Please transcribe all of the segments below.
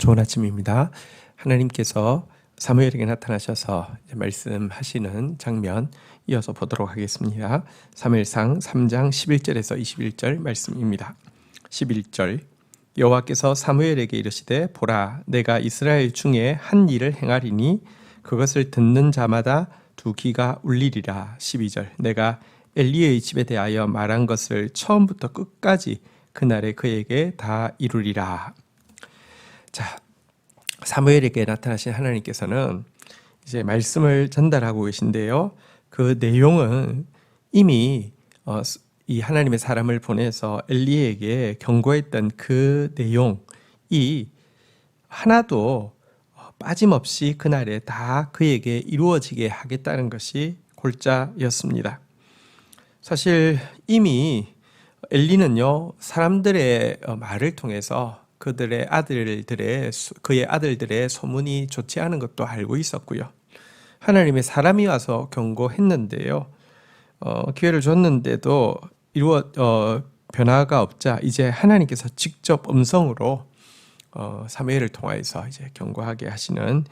좋은 아침입니다. 하나님께서 사무엘에게 나타나셔서 말씀하시는 장면 이어서 보도록 하겠습니다. 사무엘상 3장 11절에서 21절 말씀입니다. 11절 여호와께서 사무엘에게 이르시되 보라 내가 이스라엘 중에 한 일을 행하리니 그것을 듣는 자마다 두 귀가 울리리라. 12절 내가 엘리의 집에 대하여 말한 것을 처음부터 끝까지 그날에 그에게 다 이루리라. 자, 사무엘에게 나타나신 하나님께서는 이제 말씀을 전달하고 계신데요. 그 내용은 이미 이 하나님의 사람을 보내서 엘리에게 경고했던 그 내용이 하나도 빠짐없이 그날에 다 그에게 이루어지게 하겠다는 것이 골자였습니다. 사실 이미 엘리는요, 사람들의 말을 통해서 그의 아들들의 소문이 좋지 않은 것도 알고 있었고요. 하나님의 사람이 와서 경고했는데요. 기회를 줬는데도 변화가 없자 이제 하나님께서 직접 음성으로 사무엘을 통하여서 이제 경고하게 하시는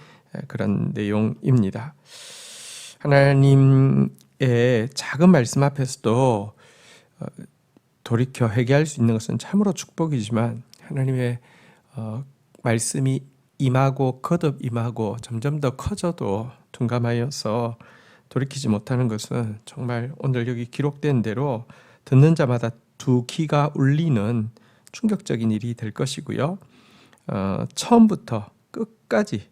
그런 내용입니다. 하나님의 작은 말씀 앞에서도 돌이켜 회개할 수 있는 것은 참으로 축복이지만 하나님의 말씀이 임하고 거듭 임하고 점점 더 커져도 둔감하여서 돌이키지 못하는 것은 정말 오늘 여기 기록된 대로 듣는 자마다 두 귀가 울리는 충격적인 일이 될 것이고요. 처음부터 끝까지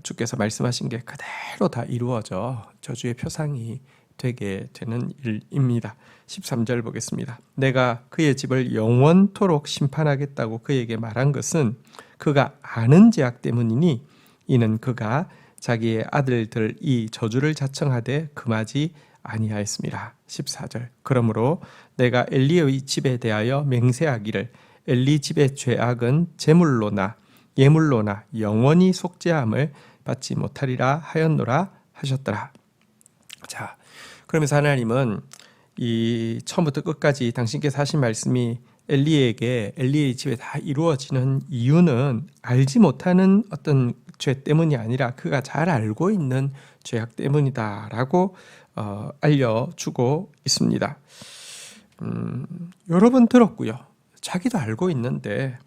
주께서 말씀하신 게 그대로 다 이루어져 저주의 표상이 되게 되는 일입니다. 13절 보겠습니다. 내가 그의 집을 영원토록 심판하겠다고 그에게 말한 것은 그가 아는 죄악 때문이니 이는 그가 자기의 아들들 이 저주를 자청하되 금하지 아니하였습니다. 14절 그러므로 내가 엘리의 집에 대하여 맹세하기를 엘리 집의 죄악은 제물로나 예물로나 영원히 속죄함을 받지 못하리라 하였노라 하셨더라. 자, 그러면서 하나님은 이 처음부터 끝까지 당신께서 하신 말씀이 엘리의 집에 다 이루어지는 이유는 알지 못하는 어떤 죄 때문이 아니라 그가 잘 알고 있는 죄악 때문이다라고 알려주고 있습니다. 여러 번 들었고요. 자기도 알고 있는데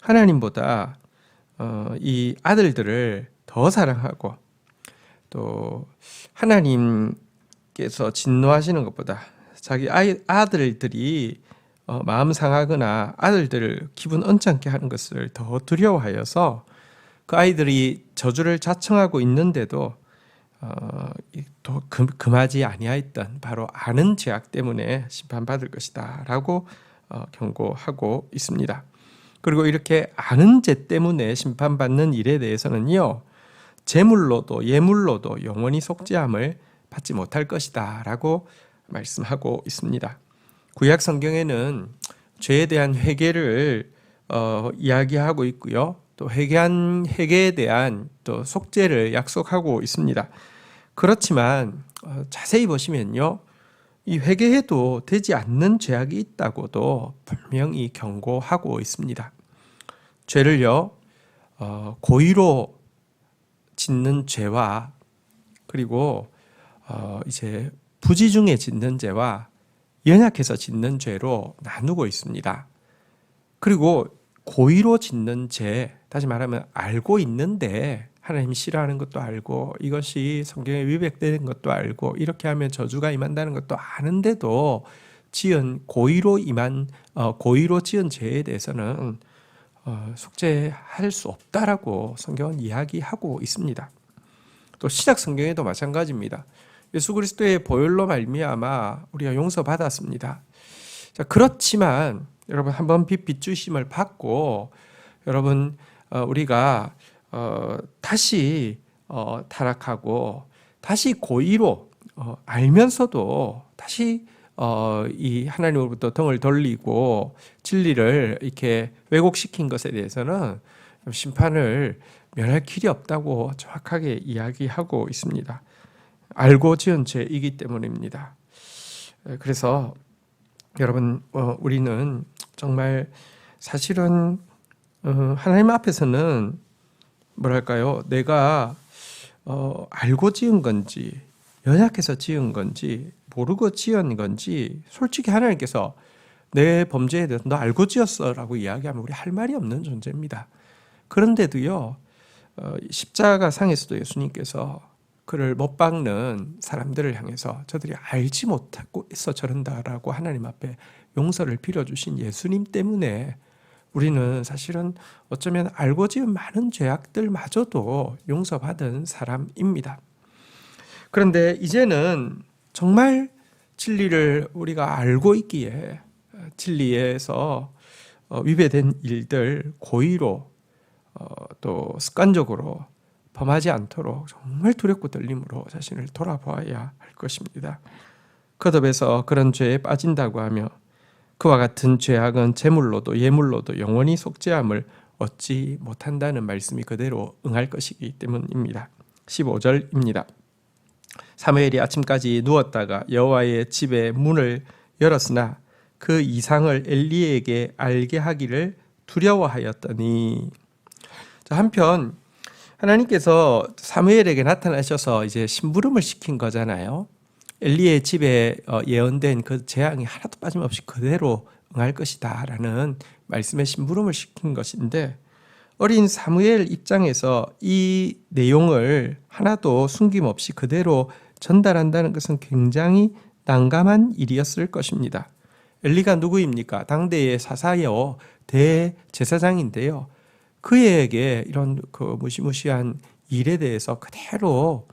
하나님보다 이 아들들을 더 사랑하고 또 하나님께서 진노하시는 것보다 자기 아들들이 마음 상하거나 아들들을 기분 언짢게 하는 것을 더 두려워하여서 그 아이들이 저주를 자청하고 있는데도 또 금하지 아니하였던 바로 아는 죄악 때문에 심판받을 것이다 라고 경고하고 있습니다. 그리고 이렇게 아는 죄 때문에 심판받는 일에 대해서는요, 제물로도 예물로도 영원히 속죄함을 받지 못할 것이다 라고 말씀하고 있습니다. 구약 성경에는 죄에 대한 회개를 이야기하고 있고요. 또 회개에 대한 또 속죄를 약속하고 있습니다. 그렇지만 자세히 보시면요, 이 회개해도 되지 않는 죄악이 있다고도 분명히 경고하고 있습니다. 죄를요, 고의로 짓는 죄와 그리고 이제 부지 중에 짓는 죄와 연약해서 짓는 죄로 나누고 있습니다. 그리고 고의로 짓는 죄, 다시 말하면 알고 있는데 하나님이 싫어하는 것도 알고 이것이 성경에 위배되는 것도 알고 이렇게 하면 저주가 임한다는 것도 아는데도 고의로 지은 죄에 대해서는 속죄할 수 없다라고 성경은 이야기하고 있습니다. 또 시작 성경에도 마찬가지입니다. 예수 그리스도의 보혈로 말미암아 우리가 용서받았습니다. 자, 그렇지만 여러분 한번 빚주심을 받고 여러분 우리가 다시 타락하고 다시 고의로 알면서도 다시 이 하나님으로부터 등을 돌리고 진리를 이렇게 왜곡시킨 것에 대해서는 심판을 면할 길이 없다고 정확하게 이야기하고 있습니다. 알고 지은 죄이기 때문입니다. 그래서 여러분 우리는 정말 사실은 하나님 앞에서는 뭐랄까요? 내가 알고 지은 건지 연약해서 지은 건지 모르고 지은 건지 솔직히 하나님께서 내 범죄에 대해서 너 알고 지었어라고 이야기하면 우리 할 말이 없는 존재입니다. 그런데도요, 십자가 상에서도 예수님께서 그를 못 박는 사람들을 향해서 저들이 알지 못하고 있어 저런다라고 하나님 앞에 용서를 빌어주신 예수님 때문에 우리는 사실은 어쩌면 알고 지은 많은 죄악들마저도 용서받은 사람입니다. 그런데 이제는 정말 진리를 우리가 알고 있기에 진리에서 위배된 일들 고의로 또 습관적으로 범하지 않도록 정말 두렵고 떨림으로 자신을 돌아보아야 할 것입니다. 거듭해서 그런 죄에 빠진다고 하며 그와 같은 죄악은 제물로도 예물로도 영원히 속죄함을 얻지 못한다는 말씀이 그대로 응할 것이기 때문입니다. 15절입니다. 사무엘이 아침까지 누웠다가 여호와의 집의 문을 열었으나 그 이상을 엘리에게 알게 하기를 두려워하였더니. 한편 하나님께서 사무엘에게 나타나셔서 이제 심부름을 시킨 거잖아요. 엘리의 집에 예언된 그 재앙이 하나도 빠짐없이 그대로 응할 것이다 라는 말씀에 심부름을 시킨 것인데, 어린 사무엘 입장에서 이 내용을 하나도 숨김없이 그대로 전달한다는 것은 굉장히 난감한 일이었을 것입니다. 엘리가 누구입니까? 당대의 사사요 대제사장인데요. 그에게 이런 그 무시무시한 일에 대해서 그대로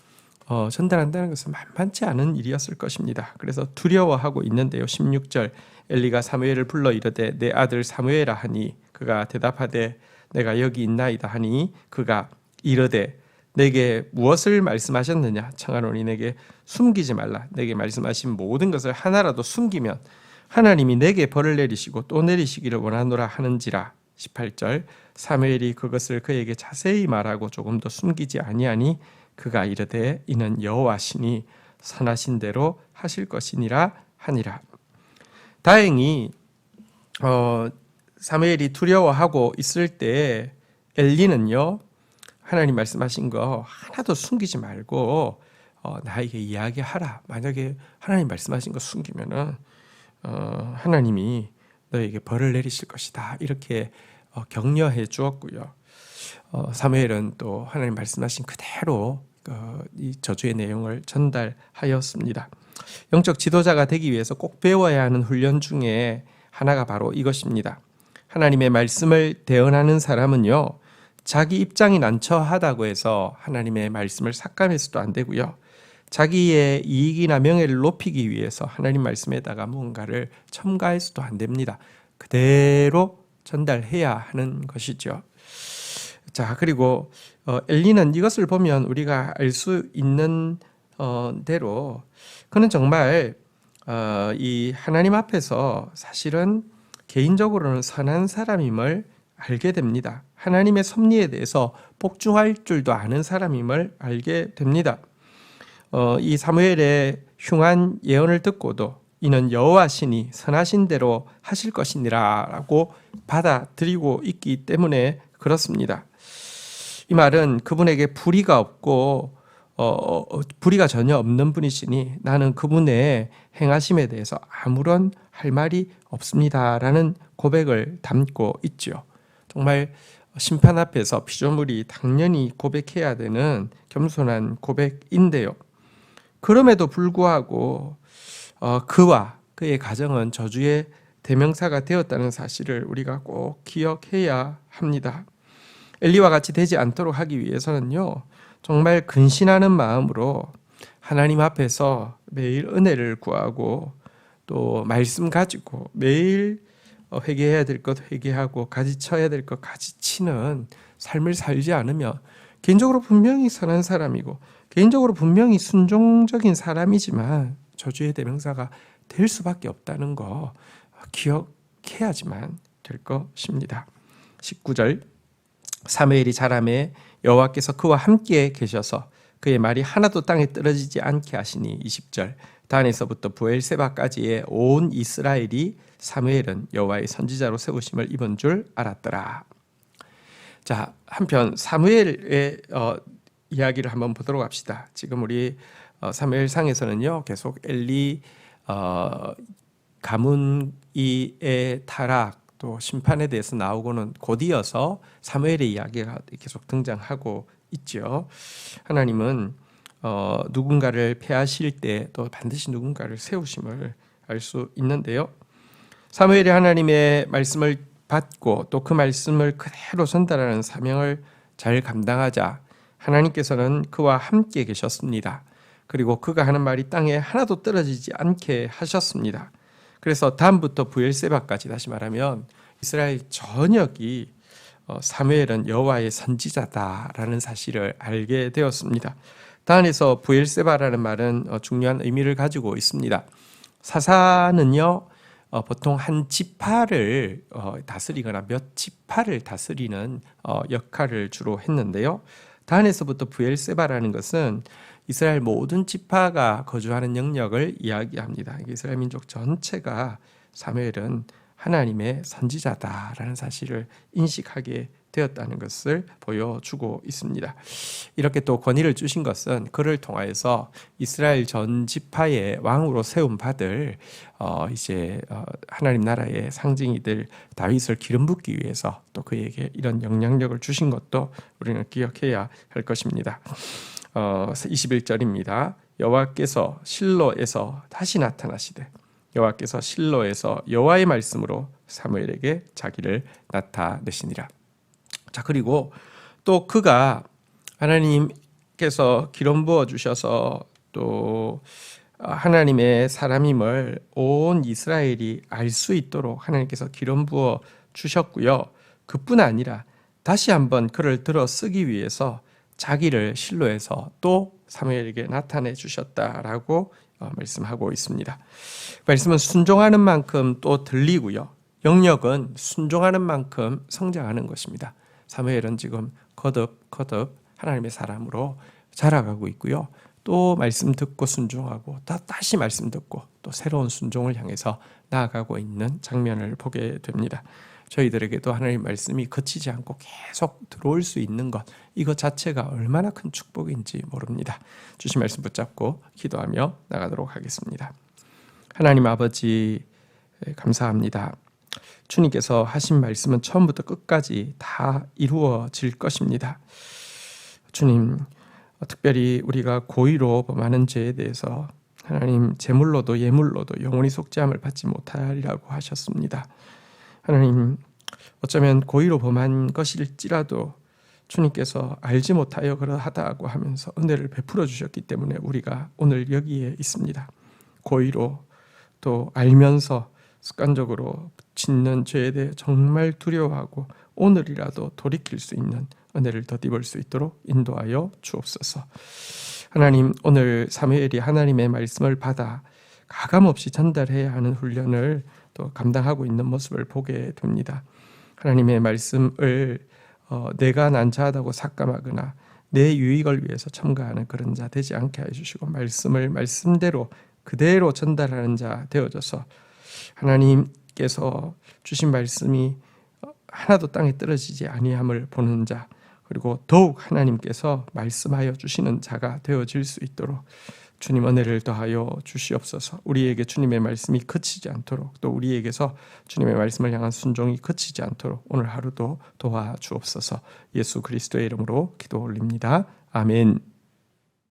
전달한다는 것은 만만치 않은 일이었을 것입니다. 그래서 두려워하고 있는데요. 16절, 엘리가 사무엘을 불러 이르되 내 아들 사무엘아 하니 그가 대답하되 내가 여기 있나이다 하니 그가 이르되 내게 무엇을 말씀하셨느냐? 청하노니 내게 숨기지 말라. 내게 말씀하신 모든 것을 하나라도 숨기면 하나님이 내게 벌을 내리시고 또 내리시기를 원하노라 하는지라. 18절, 사무엘이 그것을 그에게 자세히 말하고 조금 더 숨기지 아니하니 그가 이르되 이는 여호와시니 선하신 대로 하실 것이니라 하니라. 다행히 사무엘이 두려워하고 있을 때 엘리는요, 하나님 말씀하신 거 하나도 숨기지 말고 나에게 이야기하라. 만약에 하나님 말씀하신 거 숨기면은 하나님이 너에게 벌을 내리실 것이다. 이렇게 격려해 주었고요. 사무엘은 또 하나님 말씀하신 그대로 이 저주의 내용을 전달하였습니다. 영적 지도자가 되기 위해서 꼭 배워야 하는 훈련 중에 하나가 바로 이것입니다. 하나님의 말씀을 대언하는 사람은요, 자기 입장이 난처하다고 해서 하나님의 말씀을 삭감해서도 안 되고요, 자기의 이익이나 명예를 높이기 위해서 하나님 말씀에다가 뭔가를 첨가해서도 안 됩니다. 그대로 전달해야 하는 것이죠. 자, 그리고 엘리는 이것을 보면 우리가 알 수 있는 대로 그는 정말 이 하나님 앞에서 사실은 개인적으로는 선한 사람임을 알게 됩니다. 하나님의 섭리에 대해서 복종할 줄도 아는 사람임을 알게 됩니다. 이 사무엘의 흉한 예언을 듣고도 이는 여호와시니 선하신 대로 하실 것이니라 라고 받아들이고 있기 때문에 그렇습니다. 이 말은 그분에게 불의가 없고 불의가 전혀 없는 분이시니 나는 그분의 행하심에 대해서 아무런 할 말이 없습니다라는 고백을 담고 있죠. 정말 심판 앞에서 피조물이 당연히 고백해야 되는 겸손한 고백인데요. 그럼에도 불구하고 그와 그의 가정은 저주의 대명사가 되었다는 사실을 우리가 꼭 기억해야 합니다. 엘리와 같이 되지 않도록 하기 위해서는요, 정말 근신하는 마음으로 하나님 앞에서 매일 은혜를 구하고 또 말씀 가지고 매일 회개해야 될 것 회개하고 가지쳐야 될 것 가지치는 삶을 살지 않으면 개인적으로 분명히 선한 사람이고 개인적으로 분명히 순종적인 사람이지만 저주의 대명사가 될 수밖에 없다는 거 기억해야지만 될 것입니다. 19절, 사무엘이 자라매 여호와께서 그와 함께 계셔서 그의 말이 하나도 땅에 떨어지지 않게 하시니. 20절, 단에서부터 부엘세바까지의 온 이스라엘이 사무엘은 여호와의 선지자로 세우심을 입은 줄 알았더라. 자, 한편 사무엘의 이야기를 한번 보도록 합시다. 지금 우리 사무엘상에서는요, 계속 엘리 가문이의 타락 또 심판에 대해서 나오고는 곧이어서 사무엘의 이야기가 계속 등장하고 있죠. 하나님은 누군가를 폐하실 때 또 반드시 누군가를 세우심을 알 수 있는데요. 사무엘이 하나님의 말씀을 받고 또 그 말씀을 그대로 전달하는 사명을 잘 감당하자 하나님께서는 그와 함께 계셨습니다. 그리고 그가 하는 말이 땅에 하나도 떨어지지 않게 하셨습니다. 그래서 다음부터 브엘세바까지, 다시 말하면 이스라엘 전역이 사무엘은 여호와의 선지자다라는 사실을 알게 되었습니다. 단에서 브엘세바라는 말은 중요한 의미를 가지고 있습니다. 사사는요, 보통 한 지파를 다스리거나 몇 지파를 다스리는 역할을 주로 했는데요. 단에서부터 브엘세바라는 것은 이스라엘 모든 지파가 거주하는 영역을 이야기합니다. 이스라엘 민족 전체가 사무엘은 하나님의 선지자다라는 사실을 인식하게 되었다는 것을 보여주고 있습니다. 이렇게 또 권위를 주신 것은 그를 통하여서 이스라엘 전 지파의 왕으로 세움 받을 하나님 나라의 상징이 될 다윗을 기름 붓기 위해서 또 그에게 이런 영향력을 주신 것도 우리는 기억해야 할 것입니다. 21절입니다. 여호와께서 실로에서 다시 나타나시되 여호와께서 실로에서 여호와의 말씀으로 사무엘에게 자기를 나타내시니라. 자, 그리고 또 그가 하나님께서 기름 부어 주셔서 또 하나님의 사람임을 온 이스라엘이 알 수 있도록 하나님께서 기름 부어 주셨고요. 그뿐 아니라 다시 한번 그를 들어 쓰기 위해서 자기를 실로에서 또 사무엘에게 나타내 주셨다라고 말씀하고 있습니다. 말씀은 순종하는 만큼 또 들리고요. 영역은 순종하는 만큼 성장하는 것입니다. 사무엘은 지금 거듭 하나님의 사람으로 자라가고 있고요. 또 말씀 듣고 순종하고 다시 말씀 듣고 또 새로운 순종을 향해서 나아가고 있는 장면을 보게 됩니다. 저희들에게도 하나님의 말씀이 그치지 않고 계속 들어올 수 있는 것, 이것 자체가 얼마나 큰 축복인지 모릅니다. 주신 말씀 붙잡고 기도하며 나가도록 하겠습니다. 하나님 아버지, 감사합니다. 주님께서 하신 말씀은 처음부터 끝까지 다 이루어질 것입니다. 주님, 특별히 우리가 고의로 범하는 죄에 대해서 하나님 제물로도 예물로도 영원히 속죄함을 받지 못하리라고 하셨습니다. 하나님, 어쩌면 고의로 범한 것일지라도 주님께서 알지 못하여 그러하다고 하면서 은혜를 베풀어 주셨기 때문에 우리가 오늘 여기에 있습니다. 고의로 또 알면서 습관적으로 짓는 죄에 대해 정말 두려워하고 오늘이라도 돌이킬 수 있는 은혜를 덧입을 수 있도록 인도하여 주옵소서. 하나님, 오늘 사무엘이 하나님의 말씀을 받아 가감없이 전달해야 하는 훈련을 또 감당하고 있는 모습을 보게 됩니다. 하나님의 말씀을 내가 난처하다고 삭감하거나 내 유익을 위해서 첨가하는 그런 자 되지 않게 해주시고 말씀을 말씀대로 그대로 전달하는 자 되어져서 하나님께서 주신 말씀이 하나도 땅에 떨어지지 아니함을 보는 자, 그리고 더욱 하나님께서 말씀하여 주시는 자가 되어질 수 있도록 주님 은혜를 더하여 주시옵소서. 우리에게 주님의 말씀이 그치지 않도록, 또 우리에게서 주님의 말씀을 향한 순종이 그치지 않도록 오늘 하루도 도와주옵소서. 예수 그리스도의 이름으로 기도 올립니다. 아멘.